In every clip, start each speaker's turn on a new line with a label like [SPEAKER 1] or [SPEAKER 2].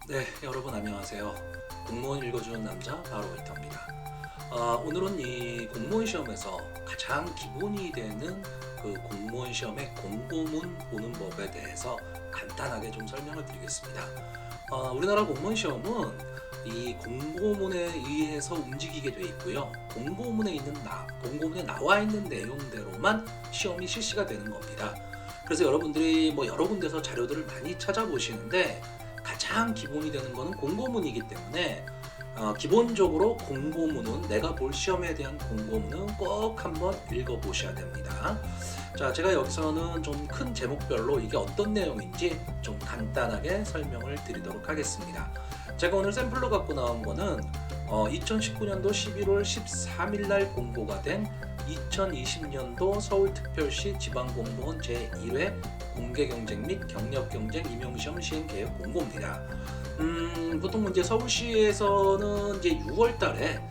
[SPEAKER 1] 네, 여러분 안녕하세요. 공무원 읽어주는 남자 바로 이터입니다. 오늘은 이 공무원 시험에서 가장 기본이 되는 그 공무원 시험의 공고문 보는 법에 대해서 간단하게 좀 설명을 드리겠습니다. 우리나라 공무원 시험은 이 공고문에 의해서 움직이게 돼 있고요. 공고문에 나와 있는 내용대로만 시험이 실시가 되는 겁니다. 그래서 여러분들이 여러 군데서 자료들을 많이 찾아보시는데 가장 기본이 되는 것은 공고문이기 때문에 기본적으로 공고문은 내가 볼 시험에 대한 공고문은 꼭 한번 읽어보셔야 됩니다. 자, 제가 여기서는 좀 큰 제목별로 이게 어떤 내용인지 좀 간단하게 설명을 드리도록 하겠습니다. 제가 오늘 샘플로 갖고 나온 거는 2019년도 11월 13일 날 공고가 된 2020년도 서울특별시 지방공무원 제1회 공개경쟁 및 경력경쟁 임용시험 시행계획 공고입니다. 보통 이제 서울시에서는 이제 6월 달에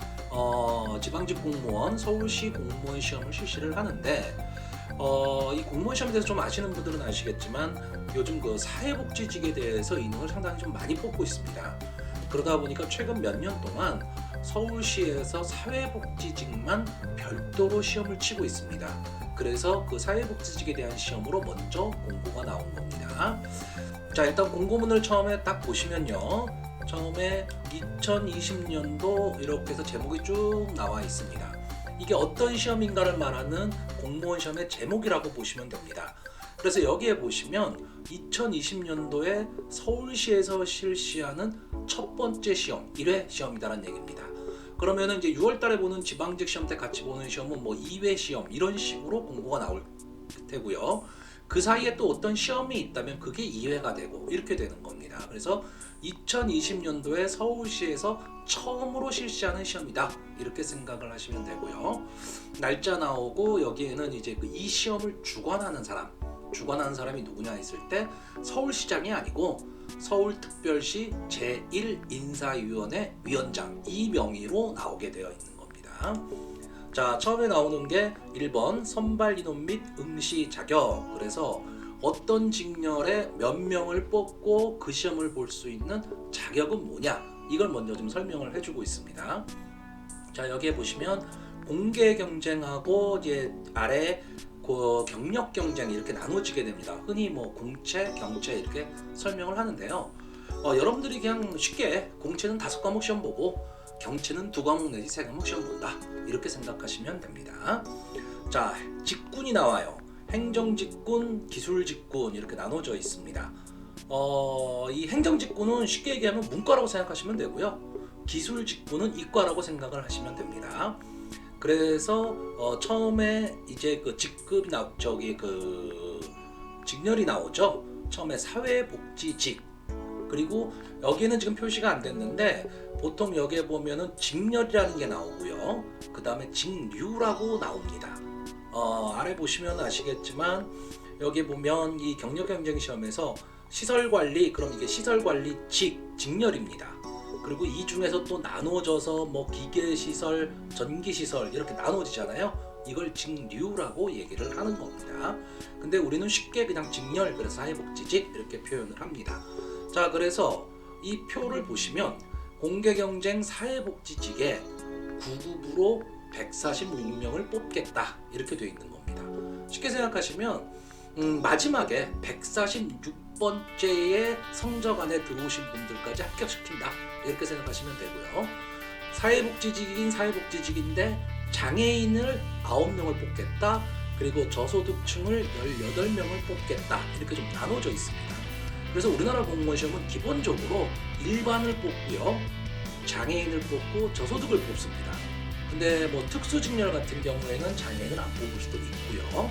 [SPEAKER 1] 지방직 공무원 서울시 공무원 시험을 실시를 하는데 이 공무원 시험에 대해서 좀 아시는 분들은 아시겠지만 요즘 그 사회복지직에 대해서 인원을 상당히 좀 많이 뽑고 있습니다. 그러다 보니까 최근 몇 년 동안 서울시에서 사회복지직만 별도로 시험을 치고 있습니다. 그래서 그 사회복지직에 대한 시험으로 먼저 공고가 나온 겁니다. 자, 일단 공고문을 처음에 딱 보시면요. 처음에 2020년도 이렇게 해서 제목이 쭉 나와 있습니다. 이게 어떤 시험인가를 말하는 공무원 시험의 제목이라고 보시면 됩니다. 그래서 여기에 보시면 2020년도에 서울시에서 실시하는 첫 번째 시험, 1회 시험이다라는 얘기입니다. 그러면은 이제 6월 달에 보는 지방직 시험 때 같이 보는 시험은 2회 시험 이런 식으로 공고가 나올 테고요. 그 사이에 또 어떤 시험이 있다면 그게 2회가 되고 이렇게 되는 겁니다. 그래서 2020년도에 서울시에서 처음으로 실시하는 시험이다 이렇게 생각을 하시면 되고요. 날짜 나오고 여기에는 이제 이 시험을 주관하는 사람이 누구냐 했을 때 서울시장이 아니고 서울특별시 제1인사위원회 위원장 이 명의로 나오게 되어 있는 겁니다. 자, 처음에 나오는 게 1번 선발 인원 및 응시 자격. 그래서 어떤 직렬에 몇 명을 뽑고 그 시험을 볼 수 있는 자격은 뭐냐 이걸 먼저 좀 설명을 해주고 있습니다. 자, 여기에 보시면 공개 경쟁하고 이제 아래 그 경력 경쟁 이렇게 나눠지게 됩니다. 흔히 공채, 경채 이렇게 설명을 하는데요. 여러분들이 그냥 쉽게 공채는 5과목 시험 보고 경채는 2과목 내지 3과목 시험 본다 이렇게 생각하시면 됩니다. 자, 직군이 나와요. 행정직군, 기술직군 이렇게 나눠져 있습니다. 이 행정직군은 쉽게 얘기하면 문과라고 생각하시면 되고요. 기술직군은 이과라고 생각을 하시면 됩니다. 그래서 처음에 이제 그 직급이 직렬이 나오죠. 처음에 사회복지직, 그리고 여기는 지금 표시가 안 됐는데 보통 여기에 보면은 직렬이라는 게 나오고요. 그 다음에 직류라고 나옵니다. 아래 보시면 아시겠지만 여기 보면 이 경력경쟁 시험에서 시설관리, 그럼 이게 시설관리 직렬입니다. 그리고 이 중에서 또 나눠져서 기계시설, 전기시설 이렇게 나눠지잖아요. 이걸 직류라고 얘기를 하는 겁니다. 근데 우리는 쉽게 그냥 직렬, 그래서 사회복지직 이렇게 표현을 합니다. 자, 그래서 이 표를 보시면 공개경쟁 사회복지직에 9급으로 146명을 뽑겠다 이렇게 되어 있는 겁니다. 쉽게 생각하시면 마지막에 146번째의 성적 안에 들어오신 분들까지 합격시킨다 이렇게 생각하시면 되고요. 사회복지직인 사회복지직인데 장애인을 9명을 뽑겠다, 그리고 저소득층을 18명을 뽑겠다 이렇게 좀 나눠져 있습니다. 그래서 우리나라 공무원 시험은 기본적으로 일반을 뽑고요, 장애인을 뽑고 저소득을 뽑습니다. 근데 특수직렬 같은 경우에는 장애인을 안 뽑을 수도 있고요.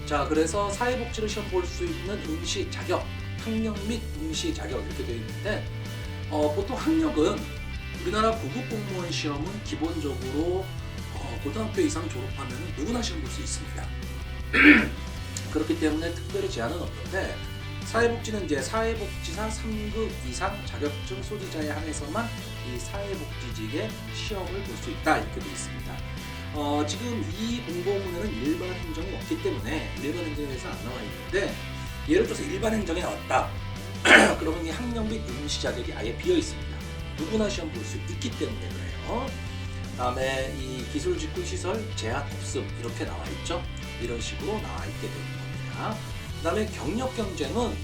[SPEAKER 1] 자, 그래서 사회복지를 시험 볼 수 있는 응시 자격, 학력 및 응시 자격 이렇게 되어 있는데 보통 학력은 우리나라 9급 공무원 시험은 기본적으로 고등학교 이상 졸업하면 누구나 시험 볼 수 있습니다. 그렇기 때문에 특별히 제한은 없는데 사회복지는 이제 사회복지사 3급 이상 자격증 소지자에 한해서만 이 사회복지직의 시험을 볼 수 있다 이렇게 되어 있습니다. 지금 이 공고문에는 일반 행정이 없기 때문에 일반 행정에서 안 나와 있는데 예를 들어서 일반 행정이 나왔다. 그러면 이 학력 및 응시 자격이 아예 비어 있습니다. 누구나 시험 볼 수 있기 때문에 그래요. 다음에 이 기술 직군 시설 제한 없음 이렇게 나와 있죠. 이런 식으로 나와 있게 되는 겁니다. 그다음에 경력 경쟁은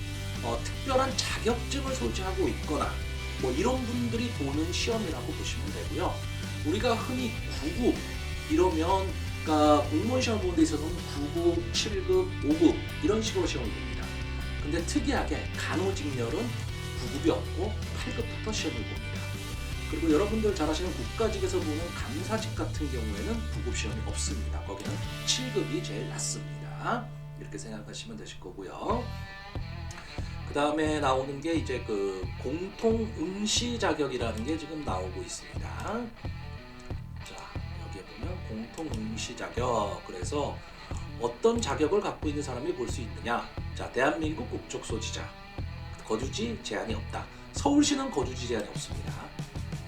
[SPEAKER 1] 특별한 자격증을 소지하고 있거나 뭐 이런 분들이 보는 시험이라고 보시면 되고요. 우리가 흔히 9급 이러면 그러니까 공무원 시험 보는 데 있어서는 9급, 7급, 5급 이런 식으로 시험을 봅니다. 근데 특이하게 간호직렬은 9급이 없고 8급부터 시험을 봅니다. 그리고 여러분들 잘 아시는 국가직에서 보는 감사직 같은 경우에는 9급 시험이 없습니다. 거기는 7급이 제일 낮습니다. 이렇게 생각하시면 되실 거고요. 그 다음에 나오는 게 이제 그 공통 응시 자격이라는 게 지금 나오고 있습니다. 자, 여기에 보면 공통 응시 자격. 그래서 어떤 자격을 갖고 있는 사람이 볼 수 있느냐. 자, 대한민국 국적 소지자. 거주지 제한이 없다. 서울시는 거주지 제한이 없습니다.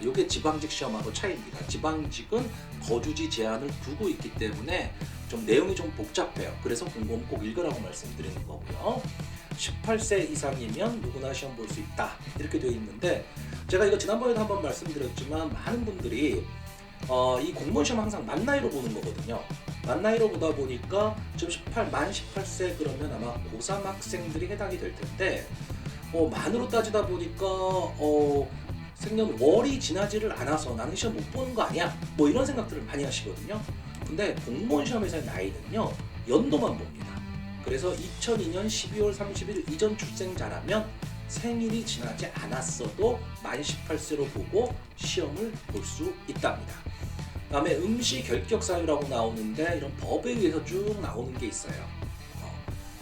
[SPEAKER 1] 이게 지방직 시험하고 차이입니다. 지방직은 거주지 제한을 두고 있기 때문에 좀 내용이 좀 복잡해요. 그래서 공부는 꼭 읽으라고 말씀드리는 거고요. 18세 이상이면 누구나 시험 볼 수 있다 이렇게 되어 있는데 제가 이거 지난번에도 한번 말씀드렸지만 많은 분들이 이 공무원 시험 항상 만 나이로 보는 거거든요. 만 나이로 보다 보니까 지금 만 18세 그러면 아마 고3 학생들이 해당이 될 텐데 만으로 따지다 보니까 생년월이 지나지를 않아서 나는 시험 못 보는 거 아니야? 뭐 이런 생각들을 많이 하시거든요. 근데 공무원 시험에서의 나이는요 연도만 봅니다. 그래서 2002년 12월 30일 이전 출생자라면 생일이 지나지 않았어도 만 18세로 보고 시험을 볼 수 있답니다. 다음에 응시 결격 사유라고 나오는데 이런 법에 의해서 쭉 나오는 게 있어요.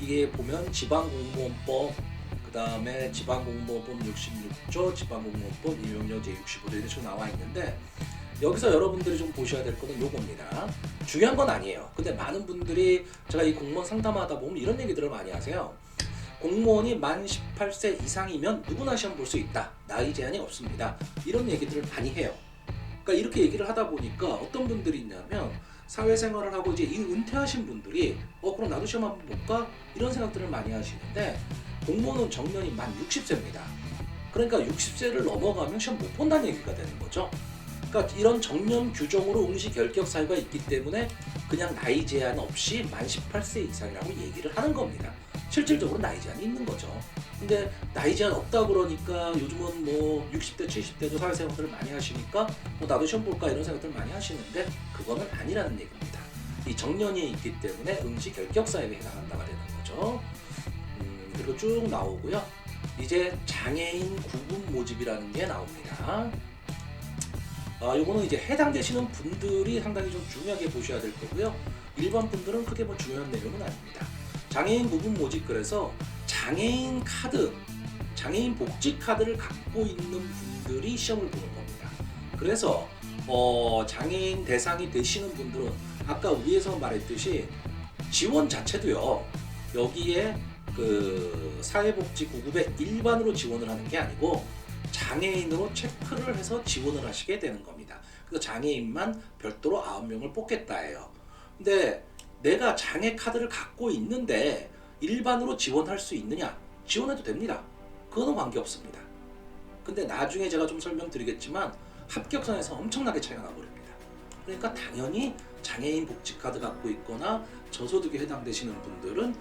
[SPEAKER 1] 이게 보면 지방공무원법, 그 다음에 지방공무원법 66조, 지방공무원법 임용령 제65조 이런 식으로 나와 있는데 여기서 여러분들이 좀 보셔야 될 거는 요겁니다. 중요한 건 아니에요. 근데 많은 분들이 제가 이 공무원 상담하다 보면 이런 얘기들을 많이 하세요. 공무원이 만 18세 이상이면 누구나 시험 볼 수 있다. 나이 제한이 없습니다. 이런 얘기들을 많이 해요. 그러니까 이렇게 얘기를 하다 보니까 어떤 분들이 있냐면 사회생활을 하고 이제 은퇴하신 분들이 그럼 나도 시험 한번 볼까? 이런 생각들을 많이 하시는데 공무원은 정년이 만 60세입니다. 그러니까 60세를 넘어가면 시험 못 본다는 얘기가 되는 거죠. 그러니까 이런 정년 규정으로 응시 결격 사유가 있기 때문에 그냥 나이 제한 없이 만 18세 이상이라고 얘기를 하는 겁니다. 실질적으로 나이 제한이 있는 거죠. 근데 나이 제한 없다 그러니까 요즘은 뭐 60대, 70대도 사회생활을 많이 하시니까 나도 시험 볼까 이런 생각들 많이 하시는데 그거는 아니라는 얘기입니다. 이 정년이 있기 때문에 응시 결격 사유에 해당한다가 되는 거죠. 그리고 쭉 나오고요. 이제 장애인 구분 모집이라는 게 나옵니다. 요거는 이제 해당되시는 분들이 상당히 좀 중요하게 보셔야 될 거고요. 일반 분들은 크게 뭐 중요한 내용은 아닙니다. 장애인 구분 모집 그래서 장애인 카드, 장애인 복지 카드를 갖고 있는 분들이 시험을 보는 겁니다. 그래서 장애인 대상이 되시는 분들은 아까 위에서 말했듯이 지원 자체도요. 여기에 그 사회복지 9급에 일반으로 지원을 하는 게 아니고 장애인으로 체크를 해서 지원을 하시게 되는 겁니다. 그래서 장애인만 별도로 9명을 뽑겠다예요. 근데 내가 장애 카드를 갖고 있는데 일반으로 지원할 수 있느냐? 지원해도 됩니다. 그거는 관계없습니다. 근데 나중에 제가 좀 설명드리겠지만 합격선에서 엄청나게 차이가 나버립니다. 그러니까 당연히 장애인 복지 카드 갖고 있거나 저소득에 해당되시는 분들은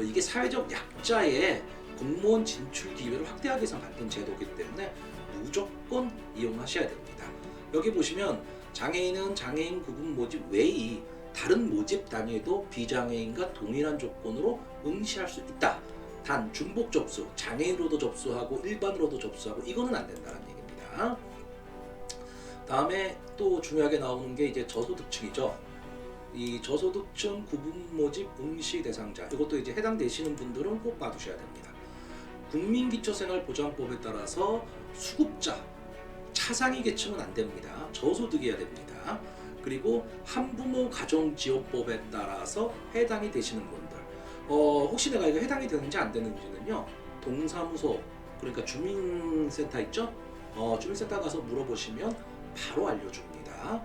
[SPEAKER 1] 이게 사회적 약자의 공무원 진출 기회를 확대하기 위해서 만든 제도이기 때문에 무조건 이용하셔야 됩니다. 여기 보시면 장애인은 장애인 구분 모집 외의 다른 모집 단위에도 비장애인과 동일한 조건으로 응시할 수 있다. 단 중복 접수, 장애인으로도 접수하고 일반으로도 접수하고 이거는 안 된다는 얘기입니다. 다음에 또 중요하게 나오는 게 이제 저소득층이죠. 이 저소득층 구분 모집 응시 대상자 이것도 이제 해당되시는 분들은 꼭 봐두셔야 됩니다. 국민기초생활보장법에 따라서 수급자, 차상위 계층은 안 됩니다. 저소득이어야 됩니다. 그리고 한부모 가정지원법에 따라서 해당이 되시는 분들 혹시 내가 이거 해당이 되는지 안 되는지는요 동사무소 그러니까 주민센터 있죠? 주민센터 가서 물어보시면 바로 알려줍니다.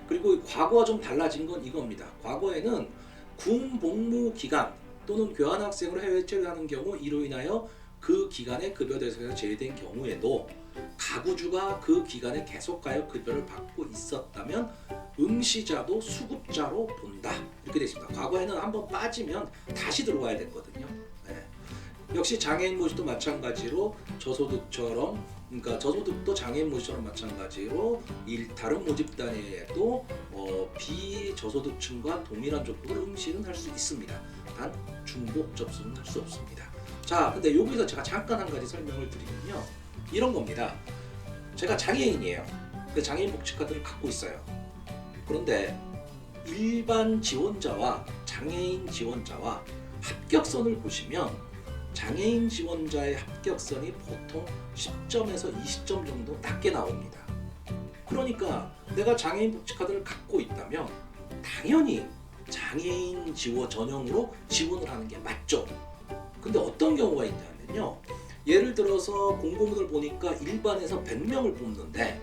[SPEAKER 1] 그리고 과거와 좀 달라진 건 이겁니다. 과거에는 군 복무 기간 또는 교환학생으로 해외 체류하는 경우 이로 인하여 그 기간에 급여 대상에서 제외된 경우에도 가구주가 그 기간에 계속하여 급여를 받고 있었다면 응시자도 수급자로 본다. 이렇게 되어 있습니다. 과거에는 한번 빠지면 다시 들어와야 됐거든요. 네. 역시 장애인 모집도 마찬가지로 저소득처럼, 그러니까 저소득도 장애인 모집처럼 마찬가지로 다른 모집단에도 비저소득층과 동일한 조건으로 응시는 할 수 있습니다. 단 중복 접수는 할 수 없습니다. 자, 근데 여기서 제가 잠깐 한 가지 설명을 드리면요, 이런 겁니다. 제가 장애인이에요. 그 장애인 복지카드를 갖고 있어요. 그런데 일반 지원자와 장애인 지원자와 합격선을 보시면 장애인 지원자의 합격선이 보통 10점에서 20점 정도 낮게 나옵니다. 그러니까 내가 장애인 복지카드를 갖고 있다면 당연히 장애인 지원 전형으로 지원을 하는 게 맞죠. 근데 어떤 경우가 있냐면요, 예를 들어서 공고문을 보니까 일반에서 100명을 뽑는데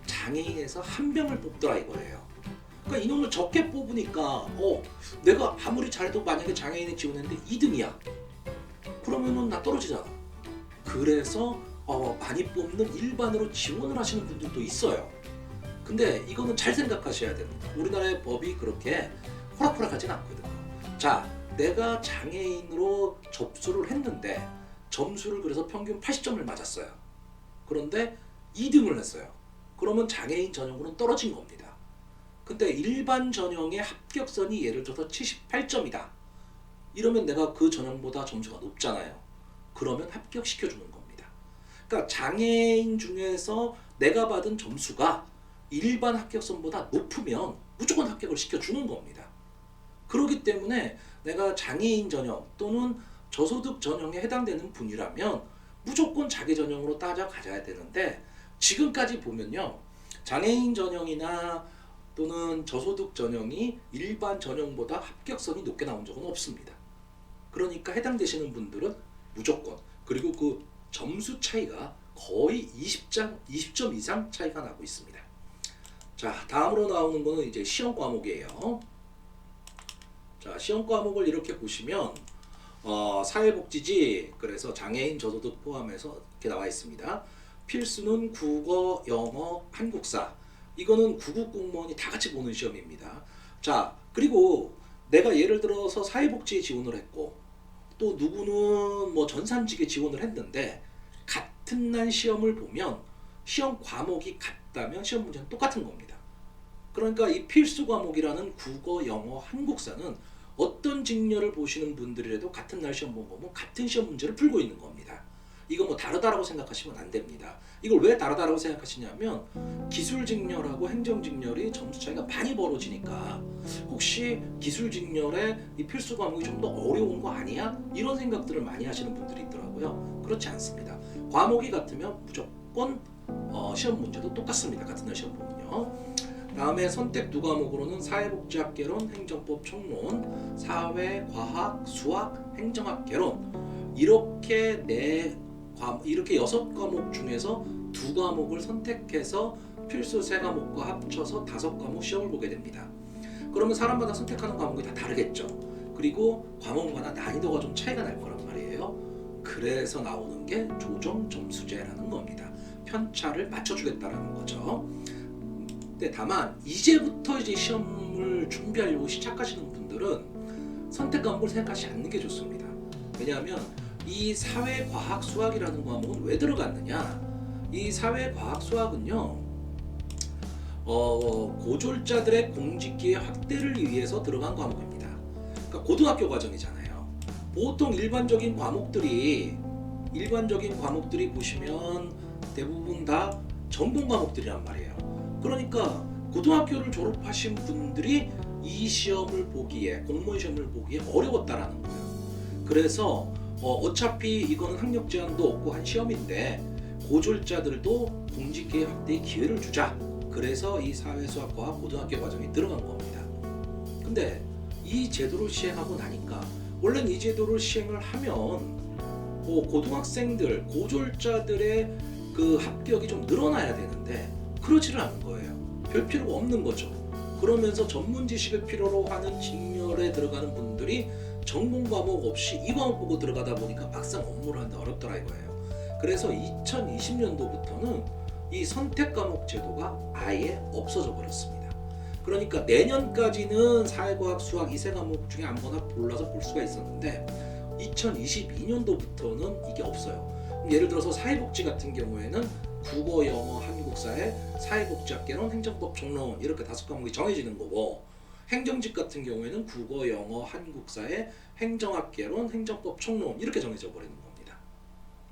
[SPEAKER 1] 장애인에서 1명을 뽑더라 이거예요. 그러니까 인원을 적게 뽑으니까 내가 아무리 잘해도 만약에 장애인에 지원했는데 2등이야. 그러면은 나 떨어지잖아. 그래서 많이 뽑는 일반으로 지원을 하시는 분들도 있어요. 근데 이거는 잘 생각하셔야 됩니다. 우리나라의 법이 그렇게 호락호락하진 않거든요. 자, 내가 장애인으로 접수를 했는데 점수를 그래서 평균 80점을 맞았어요. 그런데 2등을 했어요. 그러면 장애인 전형으로는 떨어진 겁니다. 근데 일반 전형의 합격선이 예를 들어서 78점이다. 이러면 내가 그 전형보다 점수가 높잖아요. 그러면 합격시켜주는 겁니다. 그러니까 장애인 중에서 내가 받은 점수가 일반 합격선보다 높으면 무조건 합격을 시켜주는 겁니다. 그렇기 때문에 내가 장애인 전형 또는 저소득 전형에 해당되는 분이라면 무조건 자기 전형으로 따져가져야 되는데, 지금까지 보면요, 장애인 전형이나 또는 저소득 전형이 일반 전형보다 합격선이 높게 나온 적은 없습니다. 그러니까 해당되시는 분들은 무조건, 그리고 그 점수 차이가 거의 20점 이상 차이가 나고 있습니다. 자, 다음으로 나오는 거는 이제 시험 과목이에요. 자, 시험 과목을 이렇게 보시면 사회복지지, 그래서 장애인 저소득 포함해서 이렇게 나와 있습니다. 필수는 국어, 영어, 한국사. 이거는 구급 공무원이 다 같이 보는 시험입니다. 자, 그리고 내가 예를 들어서 사회복지에 지원을 했고 또 누구는 뭐 전산직에 지원을 했는데 같은 날 시험을 보면 시험 과목이 같다면 시험 문제는 똑같은 겁니다. 그러니까 이 필수 과목이라는 국어, 영어, 한국사는 어떤 직렬을 보시는 분들이라도 같은 날 시험 본 거면 같은 시험 문제를 풀고 있는 겁니다. 이거 뭐 다르다라고 생각하시면 안 됩니다. 이걸 왜 다르다라고 생각하시냐면 기술 직렬하고 행정 직렬이 점수 차이가 많이 벌어지니까 혹시 기술 직렬에 이 필수 과목이 좀 더 어려운 거 아니야? 이런 생각들을 많이 하시는 분들이 있더라고요. 그렇지 않습니다. 과목이 같으면 무조건 시험 문제도 똑같습니다. 같은 날 시험 보면요. 다음에 선택 두 과목으로는 사회복지학 개론, 행정법 총론, 사회, 과학, 수학, 행정학 개론, 이렇게 이렇게 6과목 중에서 2과목을 선택해서 필수 3과목과 합쳐서 5과목 시험을 보게 됩니다. 그러면 사람마다 선택하는 과목이 다 다르겠죠. 그리고 과목마다 난이도가 좀 차이가 날 거란 말이에요. 그래서 나오는 게 조정 점수제라는 겁니다. 편차를 맞춰주겠다라는 거죠. 근데 다만 이제부터 이제 시험을 준비하려고 시작하시는 분들은 선택 과목을 생각하지 않는 게 좋습니다. 왜냐하면 이 사회과학 수학이라는 과목은 왜 들어갔느냐? 이 사회과학 수학은요, 고졸자들의 공직기회 확대를 위해서 들어간 과목입니다. 그러니까 고등학교 과정이잖아요. 보통 일반적인 과목들이 보시면 대부분 다 전공 과목들이란 말이에요. 그러니까 고등학교를 졸업하신 분들이 이 시험을 보기에, 공무원 시험을 보기에 어려웠다라는 거예요. 그래서 어차피 이거는 학력 제한도 없고 한 시험인데 고졸자들도 공직기회 확대의 기회를 주자. 그래서 이 사회수학과 고등학교 과정에 들어간 겁니다. 근데 이 제도를 시행하고 나니까, 원래는 이 제도를 시행을 하면 고등학생들, 고졸자들의 그 합격이 좀 늘어나야 되는데 그러지를 않은 거예요. 별 필요가 없는 거죠. 그러면서 전문 지식을 필요로 하는 직렬에 들어가는 분들이 전공 과목 없이 이 과목 보고 들어가다 보니까 막상 업무를 하는데 어렵더라 이거예요. 그래서 2020년도부터는 이 선택 과목 제도가 아예 없어져 버렸습니다. 그러니까 내년까지는 사회과학, 수학 이 세 과목 중에 아무거나 골라서 볼 수가 있었는데 2022년도부터는 이게 없어요. 예를 들어서 사회복지 같은 경우에는 국어, 영어, 한국사회, 사회복지학개론, 행정법, 총론 이렇게 5과목이 정해지는 거고, 행정직 같은 경우에는 국어, 영어, 한국사회, 행정학개론, 행정법, 총론 이렇게 정해져 버리는 겁니다.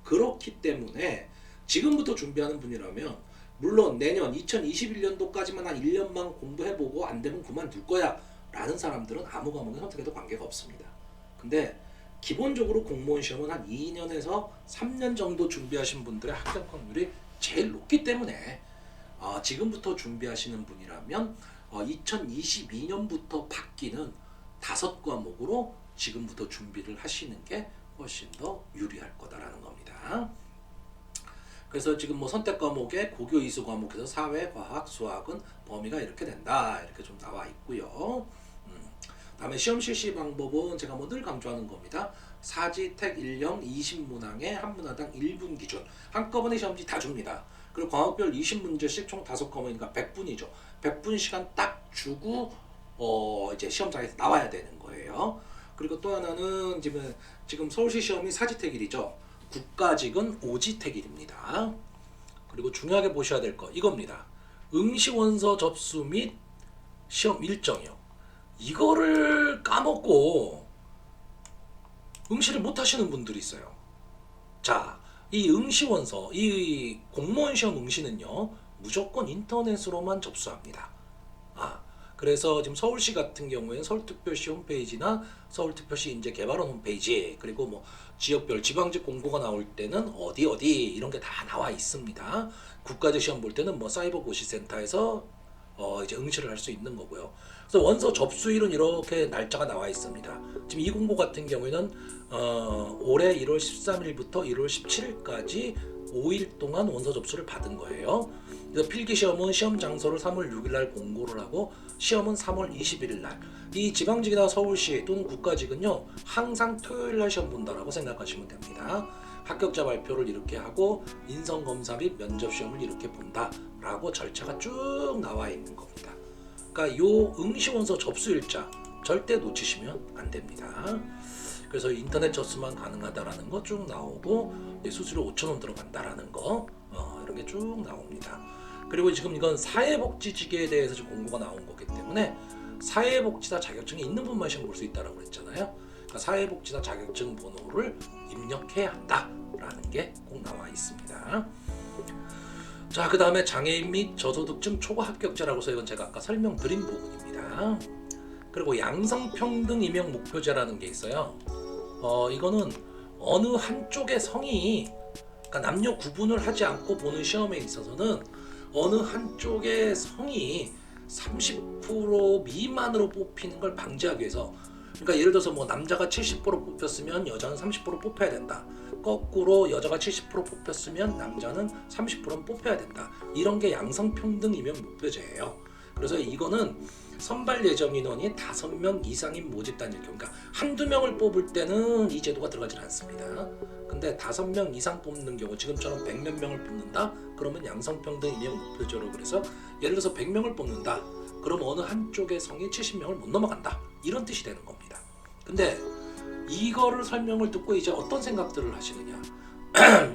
[SPEAKER 1] 그렇기 때문에 지금부터 준비하는 분이라면 물론 내년 2021년도까지만 한 1년만 공부해보고 안 되면 그만둘 거야 라는 사람들은 아무 과목에 선택해도 관계가 없습니다. 근데 기본적으로 공무원 시험은 한 2년에서 3년 정도 준비하신 분들의 합격 확률이 제일 높기 때문에 지금부터 준비하시는 분이라면 2022년부터 바뀌는 5과목으로 지금부터 준비를 하시는 게 훨씬 더 유리할 거다라는 겁니다. 그래서 지금 뭐 선택 과목에 고교 이수 과목에서 사회, 과학, 수학은 범위가 이렇게 된다 이렇게 좀 나와 있고요. 다음에 시험 실시 방법은 제가 뭐 늘 강조하는 겁니다. 사지택 1형 20문항에 한 문화당 1분 기준 한꺼번에 시험지 다 줍니다. 그리고 과목별 20문제씩 총 5과목이니까 100분이죠. 100분 시간 딱 주고 이제 시험장에서 나와야 되는 거예요. 그리고 또 하나는 지금 서울시 시험이 사지택일이죠. 국가직은 오지택일입니다. 그리고 중요하게 보셔야 될 거 이겁니다. 응시원서 접수 및 시험 일정이요. 이거를 까먹고 응시를 못 하시는 분들이 있어요. 자, 이 응시원서, 이 공무원 시험 응시는요, 무조건 인터넷으로만 접수합니다. 그래서 지금 서울시 같은 경우에는 서울특별시 홈페이지나 서울특별시 인재개발원 홈페이지, 그리고 뭐 지역별 지방직 공고가 나올 때는 어디 이런 게 다 나와 있습니다. 국가직 시험 볼 때는 뭐 사이버고시센터에서 이제 응시를 할 수 있는 거고요. 그래서 원서 접수일은 이렇게 날짜가 나와 있습니다. 지금 이 공고 같은 경우에는 올해 1월 13일부터 1월 17일까지 5일 동안 원서 접수를 받은 거예요. 그래서 필기 시험은 시험 장소를 3월 6일 날 공고를 하고 시험은 3월 21일 날. 이 지방직이나 서울시 또는 국가직은요, 항상 토요일 날 시험 본다라고 생각하시면 됩니다. 합격자 발표를 이렇게 하고 인성 검사 및 면접 시험을 이렇게 본다라고 절차가 쭉 나와 있는 겁니다. 그러니까 요 응시원서 접수일자 절대 놓치시면 안 됩니다. 그래서 인터넷 접수만 가능하다라는 거 쭉 나오고 수수료 5,000원 들어간다라는 거 이런 게 쭉 나옵니다. 그리고 지금 이건 사회복지직에 대해서 지금 공고가 나온 거기 때문에 사회복지사 자격증이 있는 분만 시험 볼 수 있다라고 그랬잖아요. 그러니까 사회복지사 자격증 번호를 입력해야 한다라는 게 꼭 나와 있습니다. 자, 그 다음에 장애인 및 저소득층 초과 합격자라고 해서 이건 제가 아까 설명드린 부분입니다. 그리고 양성평등 임용 목표제라는 게 있어요. 이거는 어느 한쪽의 성이, 그러니까 남녀 구분을 하지 않고 보는 시험에 있어서는 어느 한쪽의 성이 30% 미만으로 뽑히는 걸 방지하기 위해서, 그러니까 예를 들어서 뭐 남자가 70% 뽑혔으면 여자는 30% 뽑혀야 된다. 거꾸로 여자가 70% 뽑혔으면 남자는 30%는 뽑혀야 된다. 이런 게 양성평등 임용 목표제예요. 그래서 이거는 선발 예정 인원이 5명 이상인 모집단일 경우, 그러니까 한두 명을 뽑을 때는 이 제도가 들어가질 않습니다. 근데 5명 이상 뽑는 경우, 지금처럼 100몇 명을 뽑는다? 그러면 양성평등 임용 목표제로, 그래서 예를 들어서 100명을 뽑는다? 그럼 어느 한쪽의 성이 70명을 못 넘어간다. 이런 뜻이 되는 겁니다. 근데 이거를 설명을 듣고 이제 어떤 생각들을 하시느냐.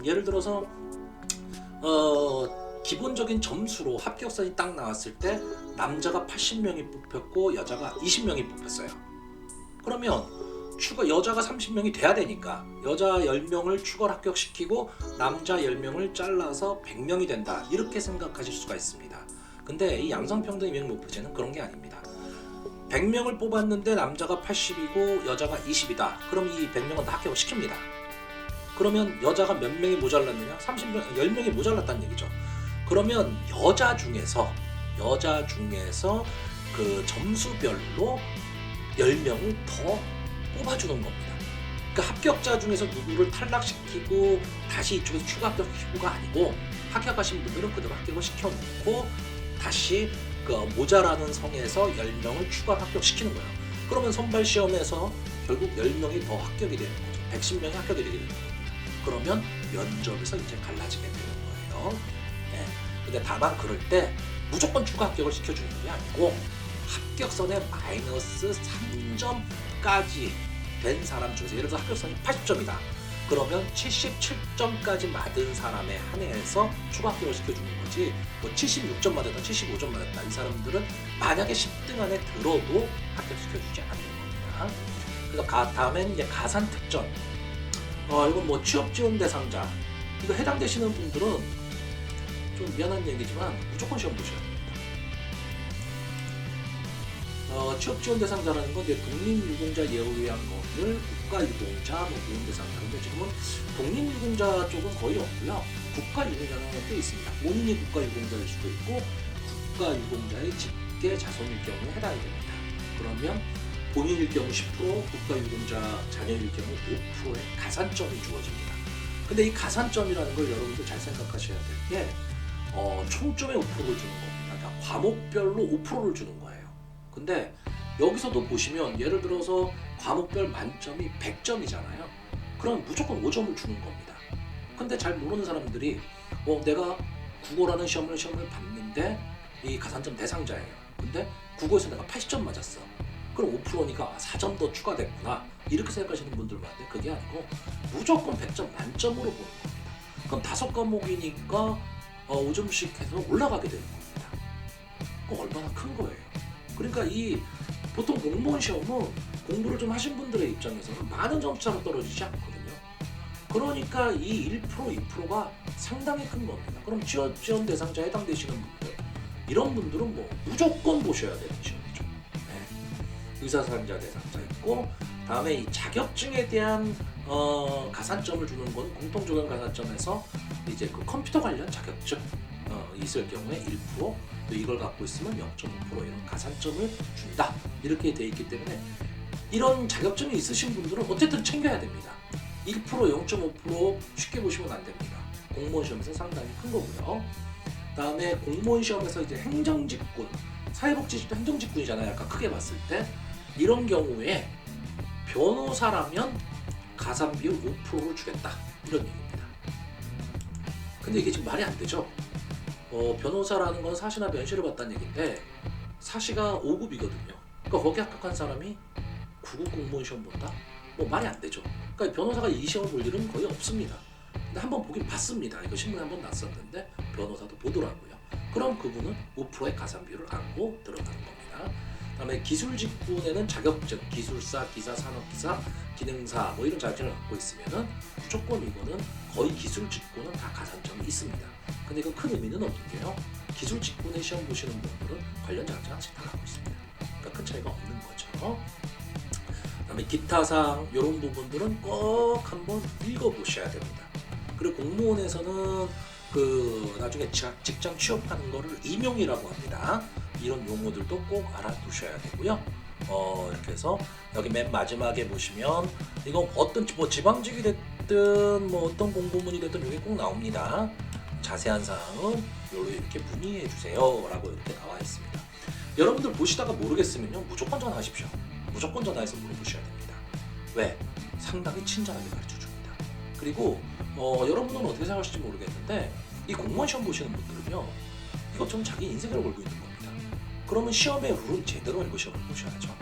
[SPEAKER 1] 예를 들어서 기본적인 점수로 합격선이 딱 나왔을 때 남자가 80명이 뽑혔고 여자가 20명이 뽑혔어요. 그러면 여자가 30명이 돼야 되니까 여자 10명을 추가 합격시키고 남자 10명을 잘라서 100명이 된다. 이렇게 생각하실 수가 있습니다. 근데 이 양성평등 임용 목표제는 그런 게 아닙니다. 100명을 뽑았는데 남자가 80이고 여자가 20이다. 그럼 이 100명은 다 합격을 시킵니다. 그러면 여자가 몇 명이 모자랐느냐? 10명이 모자랐다는 얘기죠. 그러면 여자 중에서 그 점수별로 10명을 더 뽑아주는 겁니다. 그러니까 합격자 중에서 누구를 탈락시키고 다시 이쪽에서 추가 합격시키고가 아니고, 합격하신 분들은 그대로 합격을 시켜놓고 다시 그 모자라는 성에서 10명을 추가 합격시키는 거예요. 그러면 선발 시험에서 결국 10명이 더 합격이 되는 거죠. 110명이 합격이 되게 되는 겁니다. 그러면 면접에서 이제 갈라지게 되는 거예요. 네. 근데 다만 그럴 때 무조건 추가 합격을 시켜주는 게 아니고 합격선에 마이너스 3점까지 된 사람 중에서, 예를 들어 합격선이 80점이다. 그러면 77점까지 맞은 사람에 한해서 추가 합격을 시켜주는 거지, 뭐 76점 맞았다, 75점 맞았다, 이 사람들은 만약에 10등 안에 들어도 합격시켜주지 않는 겁니다. 그래서 다음엔 이제 가산 특전. 이건 뭐 취업 지원 대상자. 이거 해당되시는 분들은 좀 미안한 얘기지만 무조건 시험 보셔야 됩니다. 취업 지원 대상자라는 건 이제 독립유공자 예우요양원을 국가유공자 보훈 대상자인데, 지금은 독립유공자 쪽은 거의 없고요. 국가유공자는 꽤 있습니다. 본인이 국가유공자일 수도 있고 국가유공자의 직계 자손일 경우에 해당이 됩니다. 그러면 본인일 경우 10%, 국가유공자 자녀일 경우 5%의 가산점이 주어집니다. 근데 이 가산점이라는 걸 여러분들 잘 생각하셔야 될 게 총점의 5%를 주는 겁니다. 그러니까 과목별로 5%를 주는 거예요. 근데 여기서도 보시면 예를 들어서 과목별 만점이 100점이잖아요. 그럼 무조건 5점을 주는 겁니다. 근데 잘 모르는 사람들이 내가 국어라는 시험을 봤는데 이 가산점 대상자예요. 근데 국어에서 내가 80점 맞았어. 그럼 5%니까 4점 더 추가됐구나, 이렇게 생각하시는 분들 많은데 그게 아니고 무조건 100점 만점으로 보는 겁니다. 그럼 5과목이니까 5점씩 해서 올라가게 되는 겁니다. 그거 얼마나 큰 거예요. 그러니까 이 보통 공무원 시험은 공부를 좀 하신 분들의 입장에서는 많은 점차로 떨어지지 않거든요. 그러니까 이 1%, 2%가 상당히 큰 겁니다. 그럼 취업 지원 대상자에 해당되시는 분들, 이런 분들은 뭐 무조건 보셔야 되는 시험이죠. 네. 의사사항자 대상자 있고, 다음에 이 자격증에 대한 가산점을 주는 건 공통적인 가산점에서 이제 그 컴퓨터 관련 자격증 있을 경우에 1%, 또 이걸 갖고 있으면 0.5% 이런 가산점을 준다, 이렇게 돼 있기 때문에 이런 자격증이 있으신 분들은 어쨌든 챙겨야 됩니다. 1%, 0.5% 쉽게 보시면 안 됩니다. 공무원 시험에서 상당히 큰 거고요. 다음에 공무원 시험에서 이제 행정직군, 사회복지직도 행정직군이잖아요. 아까 크게 봤을 때 이런 경우에 변호사라면 가산비율 5%를 주겠다, 이런 얘기입니다. 근데 이게 지금 말이 안 되죠. 변호사라는 건 사시나 면시를 봤다는 얘기인데 사시가 5급이거든요. 그러니까 거기 합격한 사람이 9급 공무원 시험 본다? 뭐 말이 안 되죠. 그러니까 변호사가 이 시험을 볼 일은 거의 없습니다. 근데 한번 보긴 봤습니다. 이거 신문에 한번 났었는데 변호사도 보더라고요. 그럼 그분은 5%의 가산비율을 안고 들어가는 겁니다. 그다음에 기술직군에는 자격증, 기술사, 기사, 산업기사, 기능사 뭐 이런 자격증을 갖고 있으면은 무조건 이거는 거의 기술직군은 다 가산점이 있습니다. 근데 이건 큰 의미는 없는 게요. 기술직군에 시험 보시는 분들은 관련 자격증 하나씩 다 갖고 있습니다. 그러니까 큰 차이가 없는 거죠. 그다음에 기타상 이런 부분들은 꼭 한번 읽어보셔야 됩니다. 그리고 공무원에서는 나중에 직장 취업하는 거를 임용이라고 합니다. 이런 용어들도 꼭 알아두셔야 되고요. 이렇게 해서 여기 맨 마지막에 보시면 이건 어떤 뭐 지방직이 됐든 뭐 어떤 공고문이 됐든 여기 꼭 나옵니다. 자세한 사항은 이렇게 문의해 주세요 라고 이렇게 나와 있습니다. 여러분들 보시다가 모르겠으면요, 무조건 전화하십시오. 무조건 전화해서 물어보셔야 됩니다. 왜? 상당히 친절하게 가르쳐 줍니다. 그리고 여러분은 어떻게 생각하실지 모르겠는데 이 공무원 시험 보시는 분들은요, 이거 좀 자기 인생을 걸고 있는 겁니다. 그러면 시험의 룰은 제대로 알고 시험을 보셔야죠.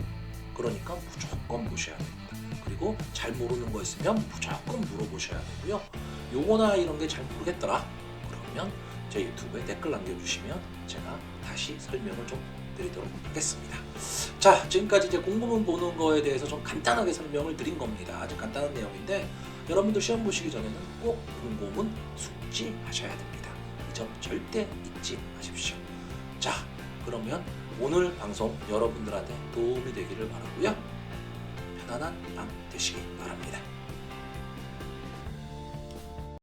[SPEAKER 1] 그러니까 무조건 보셔야 됩니다. 그리고 잘 모르는 거 있으면 무조건 물어보셔야 되고요. 요거나 이런 게 잘 모르겠더라, 그러면 제 유튜브에 댓글 남겨주시면 제가 다시 설명을 좀 드리도록 하겠습니다. 자, 지금까지 이제 공부문 보는 거에 대해서 좀 간단하게 설명을 드린 겁니다. 아주 간단한 내용인데 여러분들 시험 보시기 전에는 꼭 공고문 숙지하셔야 됩니다. 이 점 절대 잊지 마십시오. 자, 그러면 오늘 방송 여러분들한테 도움이 되기를 바라고요. 편안한 밤 되시기 바랍니다.